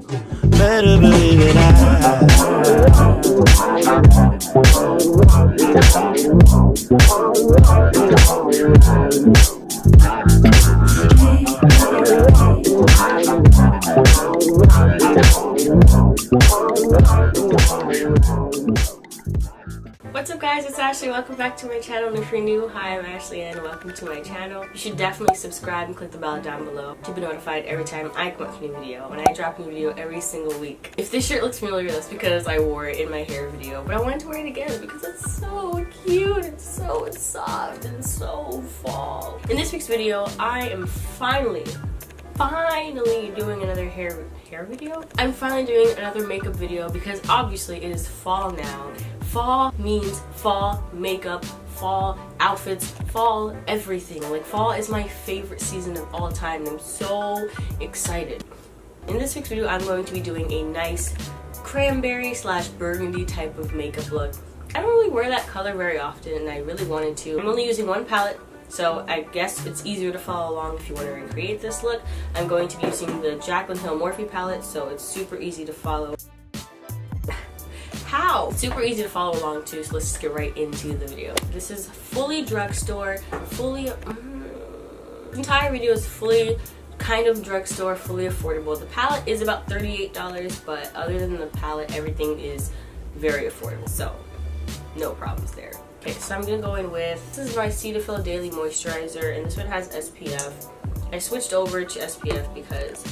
Better believe it, What's up guys, it's Ashley. Welcome back to my channel. If you're new, hi, I'm Ashley and welcome to my channel. You should definitely subscribe and click the bell down below to be notified every time I come up with a new video. And I drop a new video every single week. If this shirt looks familiar, that's because I wore it in my hair video. But I wanted to wear it again because it's so cute, it's so soft, and so fall. In this week's video, I am finally doing another hair video? I'm finally doing another makeup video because obviously it is fall now. Fall means fall makeup, fall outfits, fall everything. Like, fall is my favorite season of all time and I'm so excited. In this week's video, I'm going to be doing a nice cranberry / burgundy type of makeup look. I don't really wear that color very often and I really wanted to. I'm only using one palette, so I guess it's easier to follow along if you want to recreate this look. I'm going to be using the Jaclyn Morphe palette, so it's super easy to follow. How? Super easy to follow along too, so let's just get right into the video. This is fully drugstore, the entire video is fully kind of drugstore, fully affordable. The palette is about $38, but other than the palette, everything is very affordable, so no problems there. Okay, so I'm gonna go in with, this is my Cetaphil Daily Moisturizer, and this one has SPF. I switched over to SPF because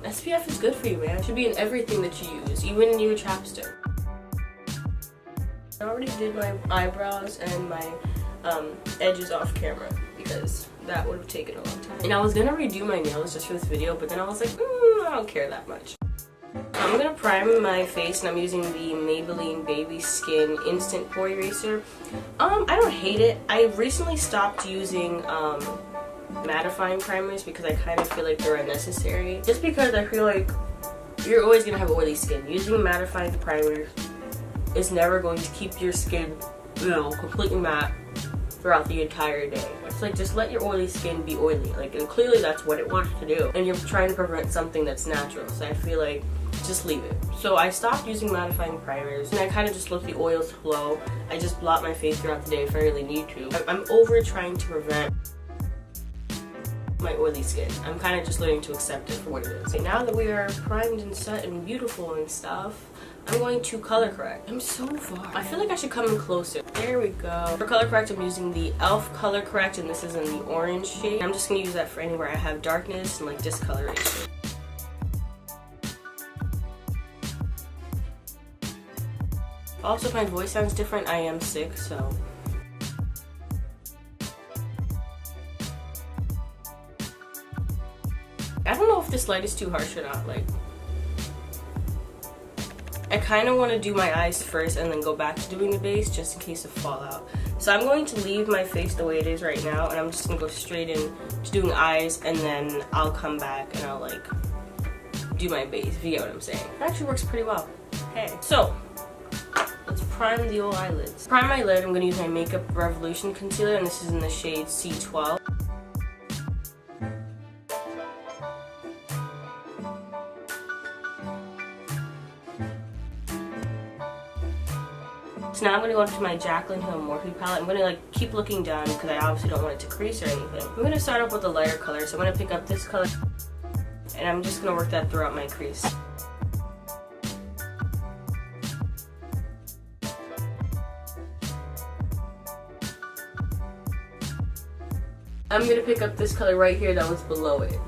SPF is good for you, man. It should be in everything that you use, even in your chapstick. I already did my eyebrows and my edges off camera because that would have taken a long time. And I was gonna redo my nails just for this video, but then I was like, I don't care that much. I'm gonna prime my face and I'm using the Maybelline Baby Skin Instant Pore Eraser. I don't hate it. I recently stopped using mattifying primers because I kind of feel like they're unnecessary. Just because I feel like you're always gonna have oily skin. Using mattifying primers is never going to keep your skin, you know, completely matte throughout the entire day. It's like, just let your oily skin be oily. Like, and clearly that's what it wants to do. And you're trying to prevent something that's natural. So I feel like, just leave it. So I stopped using mattifying primers and I kind of just let the oils flow. I just blot my face throughout the day if I really need to. I'm over trying to prevent my oily skin. I'm kind of just learning to accept it for what it is. Okay, now that we are primed and set and beautiful and stuff, I'm going to color correct. I'm so far. I feel like I should come in closer. There we go. For color correct, I'm using the e.l.f. color correct, and this is in the orange shade. I'm just gonna use that for anywhere I have darkness and like discoloration. Also, if my voice sounds different, I am sick, so. I don't know if this light is too harsh or not. Like, I kind of want to do my eyes first and then go back to doing the base just in case of fallout. So I'm going to leave my face the way it is right now and I'm just going to go straight in to doing eyes and then I'll come back and I'll like do my base, if you get what I'm saying. It actually works pretty well. Okay, so let's prime the old eyelids. To prime my lid, I'm going to use my Makeup Revolution concealer and this is in the shade C12. So now I'm going to go into my Jaclyn Morphe palette. I'm going to like keep looking down because I obviously don't want it to crease or anything. I'm going to start off with a lighter color. So I'm going to pick up this color and I'm just going to work that throughout my crease. I'm going to pick up this color right here that was below it.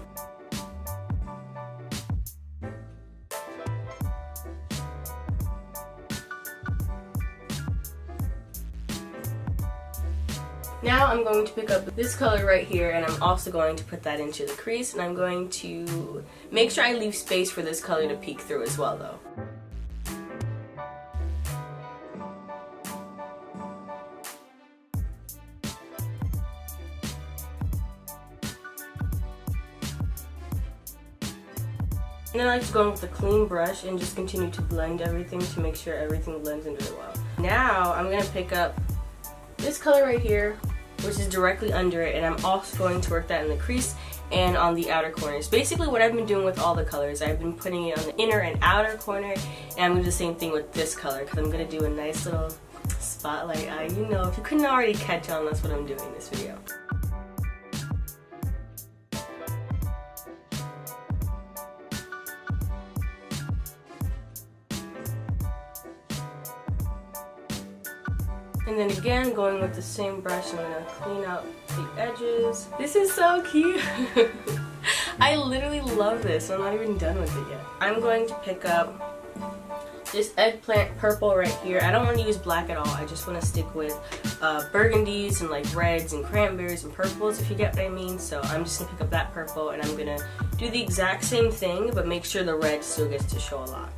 Now I'm going to pick up this color right here and I'm also going to put that into the crease and I'm going to make sure I leave space for this color to peek through as well though. And then I like to go in with a clean brush and just continue to blend everything to make sure everything blends in really well. Now I'm going to pick up this color right here, which is directly under it, and I'm also going to work that in the crease and on the outer corners. Basically what I've been doing with all the colors, I've been putting it on the inner and outer corner, and I'm going to do the same thing with this color because I'm going to do a nice little spotlight eye. You know, if you couldn't already catch on, that's what I'm doing in this video. And then again, going with the same brush, I'm going to clean out the edges. This is so cute! I literally love this. I'm not even done with it yet. I'm going to pick up this eggplant purple right here. I don't want to use black at all. I just want to stick with burgundies and like reds and cranberries and purples, if you get what I mean. So I'm just going to pick up that purple, and I'm going to do the exact same thing, but make sure the red still gets to show a lot.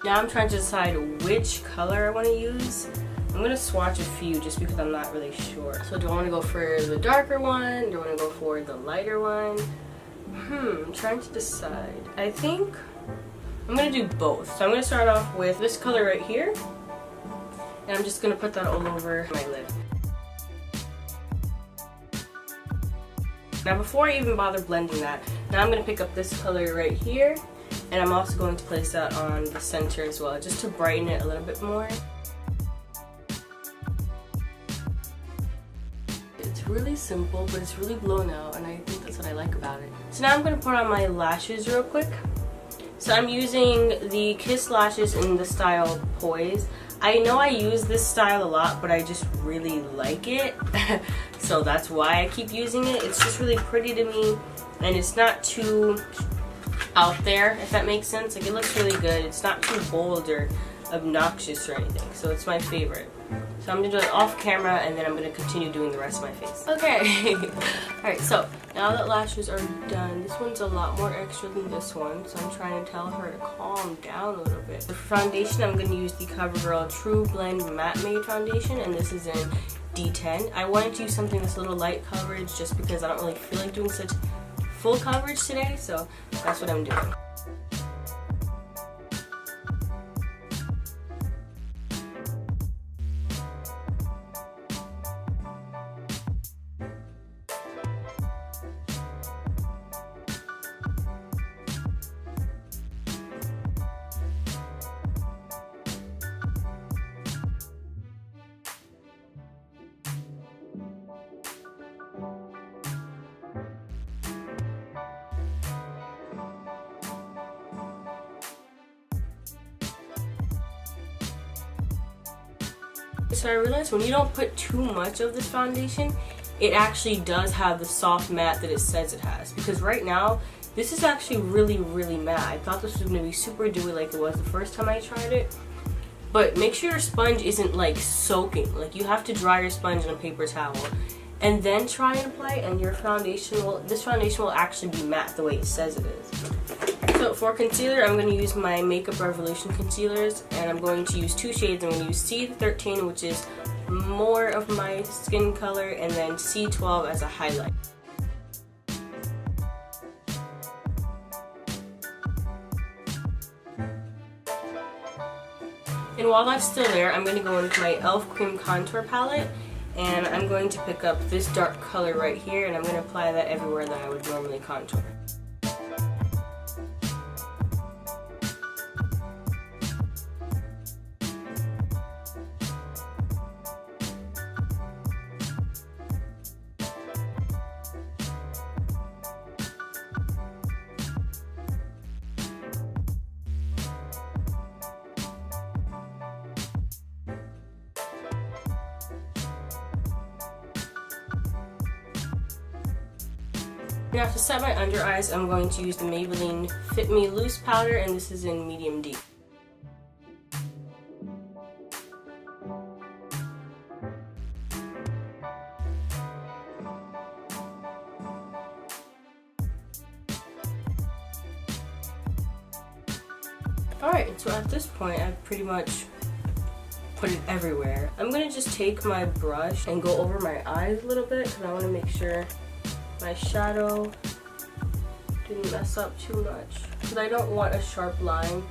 Now I'm trying to decide which color I want to use. I'm going to swatch a few just because I'm not really sure. So do I want to go for the darker one? Do I want to go for the lighter one? I'm trying to decide. I think I'm going to do both. So I'm going to start off with this color right here. And I'm just going to put that all over my lid. Now before I even bother blending that, now I'm going to pick up this color right here. And I'm also going to place that on the center as well, just to brighten it a little bit more. It's really simple, but it's really blown out, and I think that's what I like about it. So now I'm going to put on my lashes real quick. So I'm using the Kiss lashes in the style Poise. I know I use this style a lot, but I just really like it. So that's why I keep using it. It's just really pretty to me, and it's not too out there, if that makes sense. Like, it looks really good. It's not too bold or obnoxious or anything, so it's my favorite. So I'm gonna do it off camera, and then I'm gonna continue doing the rest of my face. Okay. Alright, so now that lashes are done, this one's a lot more extra than this one, so I'm trying to tell her to calm down a little bit. For foundation, I'm gonna use the Covergirl TruBlend Matte Made Foundation, and this is in D10. I wanted to use something that's a little light coverage just because I don't really feel like doing such full coverage today, so that's what I'm doing. So I realized when you don't put too much of this foundation, it actually does have the soft matte that it says it has. Because right now, this is actually really, really matte. I thought this was going to be super dewy like it was the first time I tried it. But make sure your sponge isn't like soaking. Like, you have to dry your sponge in a paper towel and then try and apply it, and your foundation will, this foundation will actually be matte the way it says it is. So for concealer, I'm going to use my Makeup Revolution concealers, and I'm going to use two shades. I'm going to use C13, which is more of my skin color, and then C12 as a highlight. And while that's still there, I'm going to go into my e.l.f. Cream Contour Palette, and I'm going to pick up this dark color right here, and I'm going to apply that everywhere that I would normally contour. Now to set my under eyes, I'm going to use the Maybelline Fit Me Loose Powder, and this is in medium deep. Alright, so at this point I've pretty much put it everywhere. I'm going to just take my brush and go over my eyes a little bit because I want to make sure my shadow didn't mess up too much. Because I don't want a sharp line.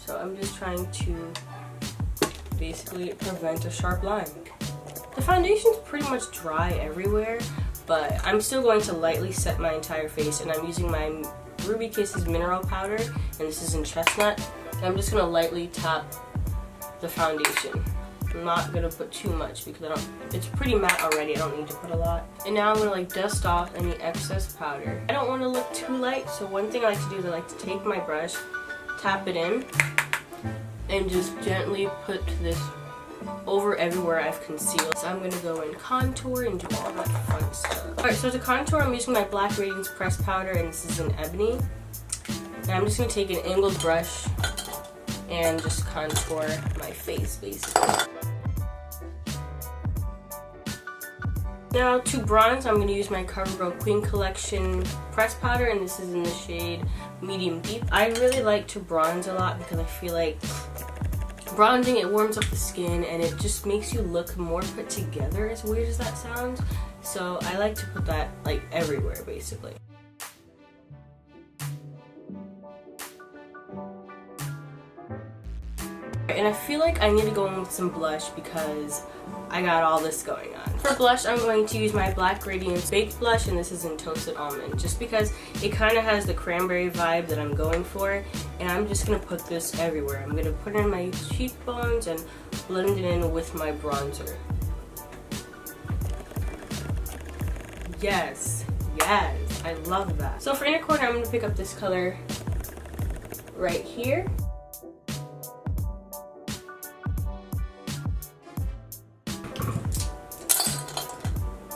So I'm just trying to basically prevent a sharp line. The foundation's pretty much dry everywhere, but I'm still going to lightly set my entire face, and I'm using my Ruby Kisses mineral powder, and this is in chestnut. And I'm just gonna lightly tap the foundation. I'm not gonna put too much because it's pretty matte already. I don't need to put a lot. And now I'm gonna like dust off any excess powder. I don't want to look too light, so one thing I like to do is I like to take my brush, tap it in, and just gently put this over everywhere I've concealed. So I'm gonna go in contour and do all that fun stuff. Alright, so to contour, I'm using my Black Radiance pressed powder, and this is in Ebony. And I'm just gonna take an angled brush and just contour my face, basically. Now to bronze, I'm going to use my Covergirl Queen Collection pressed powder, and this is in the shade Medium Deep. I really like to bronze a lot because I feel like bronzing, it warms up the skin and it just makes you look more put together, as weird as that sounds. So I like to put that like everywhere, basically. And I feel like I need to go in with some blush because I got all this going on. For blush, I'm going to use my Black Radiance Baked Blush, and this is in Toasted Almond, just because it kind of has the cranberry vibe that I'm going for, and I'm just going to put this everywhere. I'm going to put it in my cheekbones and blend it in with my bronzer. Yes, yes, I love that. So for inner corner, I'm going to pick up this color right here.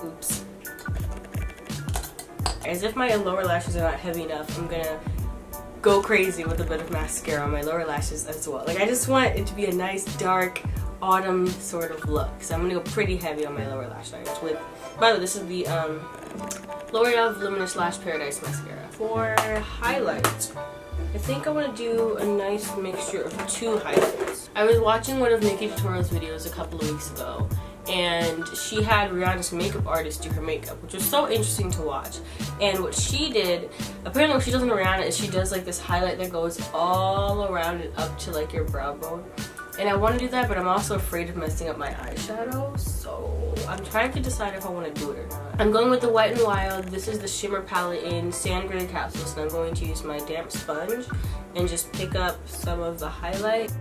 Oops. As if my lower lashes are not heavy enough, I'm gonna go crazy with a bit of mascara on my lower lashes as well. Like, I just want it to be a nice dark autumn sort of look. So I'm gonna go pretty heavy on my lower lash lines with, by the way, this is the L'Oreal Luminous Lash Paradise Mascara. For highlights, I think I want to do a nice mixture of two highlights. I was watching one of Nikki Tutorial's videos a couple of weeks ago, and she had Rihanna's makeup artist do her makeup, which was so interesting to watch. And what she did, apparently what she does in Rihanna is she does like this highlight that goes all around and up to like your brow bone. And I want to do that, but I'm also afraid of messing up my eyeshadow, so I'm trying to decide if I want to do it or not. I'm going with the Wet n Wild. This is the Shimmer Palette in Gria Castles, and I'm going to use my damp sponge and just pick up some of the highlight.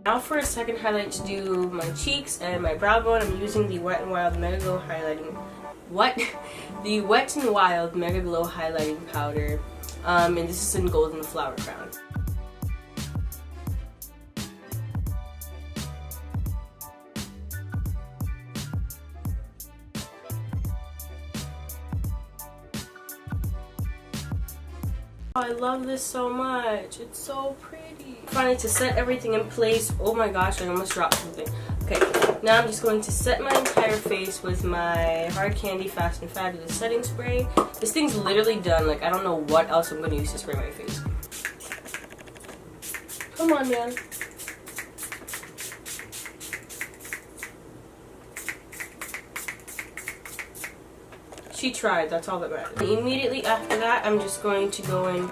Now for a second highlight to do my cheeks and my brow bone, I'm using the Wet n Wild MegaGlo Highlighting... The Wet n Wild MegaGlo Highlighting Powder, and this is in Golden Flower Crown. Oh, I love this so much. It's so pretty. Finally, to set everything in place. Oh my gosh, I almost dropped something. Okay, now I'm just going to set my entire face with my Hard Candy Fast and Fabulous setting spray. This thing's literally done. Like, I don't know what else I'm going to use to spray my face. Come on, man. She tried, that's all that matters. Immediately after that, I'm just going to go in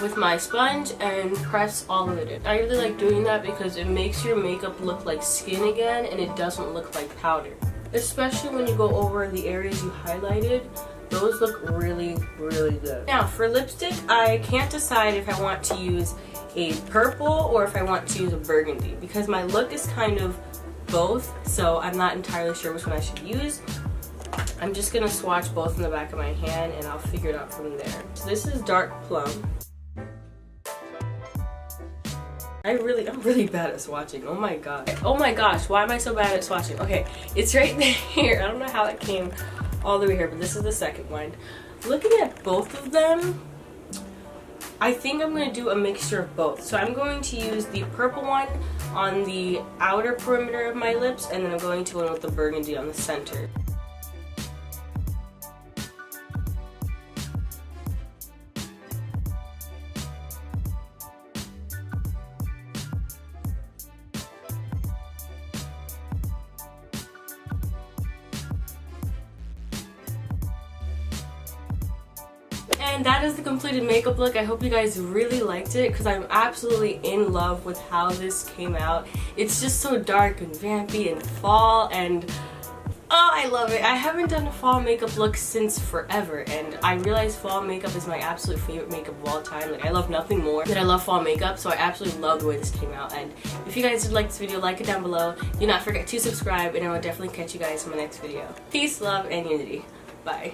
with my sponge and press all of it in. I really like doing that because it makes your makeup look like skin again and it doesn't look like powder. Especially when you go over the areas you highlighted, those look really, really good. Now for lipstick, I can't decide if I want to use a purple or if I want to use a burgundy because my look is kind of both, so I'm not entirely sure which one I should use. I'm just gonna swatch both in the back of my hand and I'll figure it out from there. So this is Dark Plum. I'm really bad at swatching. Oh my god. Oh my gosh, why am I so bad at swatching? Okay, it's right there. I don't know how it came all the way here, but this is the second one. Looking at both of them, I think I'm going to do a mixture of both. So I'm going to use the purple one on the outer perimeter of my lips, and then I'm going to go in with the burgundy on the center. And that is the completed makeup look. I hope you guys really liked it because I'm absolutely in love with how this came out. It's just so dark and vampy and fall, and oh, I love it. I haven't done a fall makeup look since forever, and I realized fall makeup is my absolute favorite makeup of all time. Like, I love nothing more than I love fall makeup, so I absolutely love the way this came out. And if you guys did like this video, like it down below. Do not forget to subscribe, and I will definitely catch you guys in my next video. Peace, love, and unity. Bye.